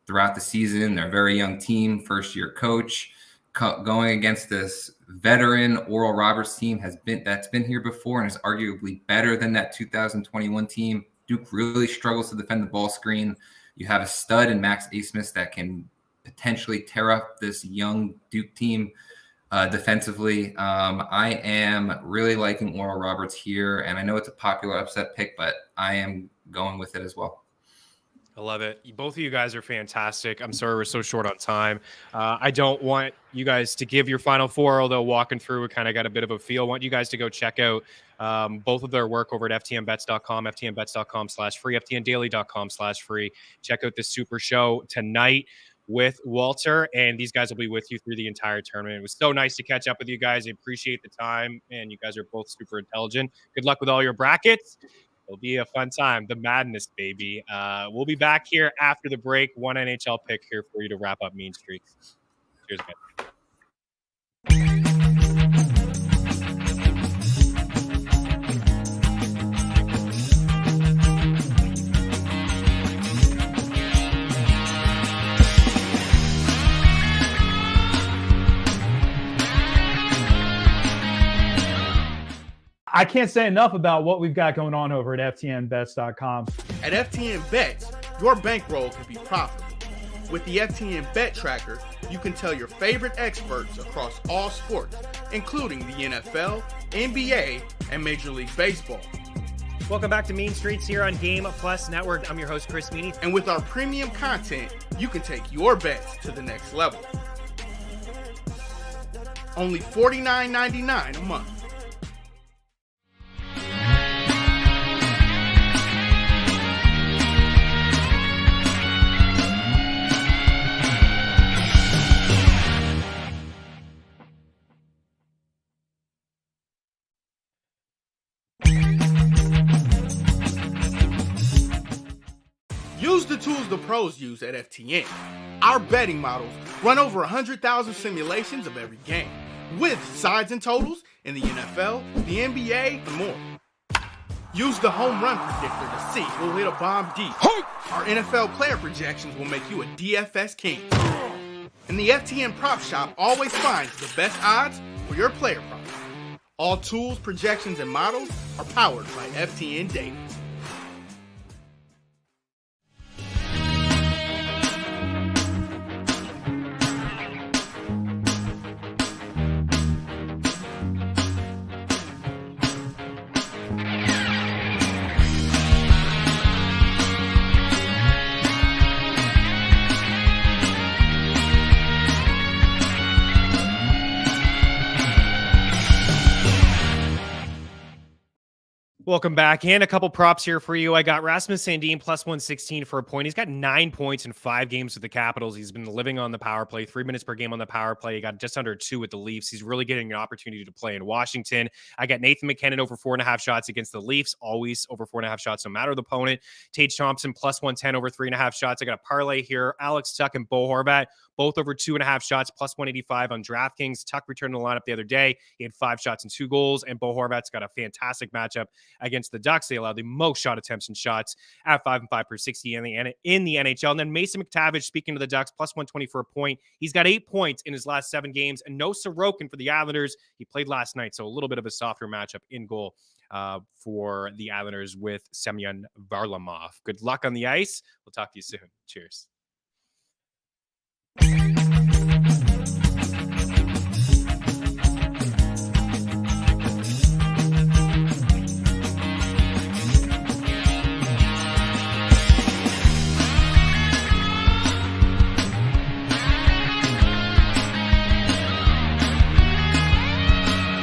throughout the season. They're a very young team, first-year coach, going against this veteran Oral Roberts team that's been here before and is arguably better than that 2021 team. Duke really struggles to defend the ball screen. You have a stud in Max Asmus that can potentially tear up this young Duke team defensively. I am really liking Oral Roberts here, and I know it's a popular upset pick, but I am going with it as well. I love it. Both of you guys are fantastic. I'm sorry we're so short on time. I don't want you guys to give your Final Four, although walking through it kind of got a bit of a feel. I want you guys to go check out both of their work over at ftnbets.com, ftnbets.com/free, ftndaily.com/free. Check out this super show tonight with Walter, and these guys will be with you through the entire tournament. It was so nice to catch up with you guys. I appreciate the time, and you guys are both super intelligent. Good luck with all your brackets. It'll be a fun time. The madness, baby. We'll be back here after the break. One NHL pick here for you to wrap up Mean Streets. Cheers, man. I can't say enough about what we've got going on over at FTNBets.com. At FTN Bets, your bankroll can be profitable. With the FTN Bet Tracker, you can tell your favorite experts across all sports, including the NFL, NBA, and Major League Baseball. Welcome back to Mean Streets here on Game Plus Network. I'm your host, Chris Meaney. And with our premium content, you can take your bets to the next level. Only $49.99 a month. Use the tools the pros use at FTN. Our betting models run over 100,000 simulations of every game, with sides and totals in the NFL, the NBA, and more. Use the home run predictor to see who'll hit a bomb deep. Our NFL player projections will make you a DFS king. And the FTN Prop Shop always finds the best odds for your player props. All tools, projections, and models are powered by FTN Data. Welcome back in. A couple props here for you. I got Rasmus Sandin plus 116 for a point. He's got 9 points in 5 games with the Capitals. He's been living on the power play, 3 minutes per game on the power play. He got just under 2 with the Leafs. He's really getting an opportunity to play in Washington. I got Nathan McKinnon over 4.5 shots against the Leafs, always over 4.5 shots, no matter the opponent. Tage Thompson plus 110 over 3.5 shots. I got a parlay here. Alex Tuch and Bo Horvat, both over 2.5 shots, plus 185 on DraftKings. Tuch returned to the lineup the other day. He had 5 shots and 2 goals, and Bo Horvat's got a fantastic matchup against the Ducks. They allowed the most shot attempts and shots at 5 and 5 per 60 in the NHL. And then Mason McTavish, speaking to the Ducks, plus 120 for a point. He's got 8 points in his last 7 games, and no Sorokin for the Islanders. He played last night, so a little bit of a softer matchup in goal for the Islanders with Semyon Varlamov. Good luck on the ice. We'll talk to you soon. Cheers. you.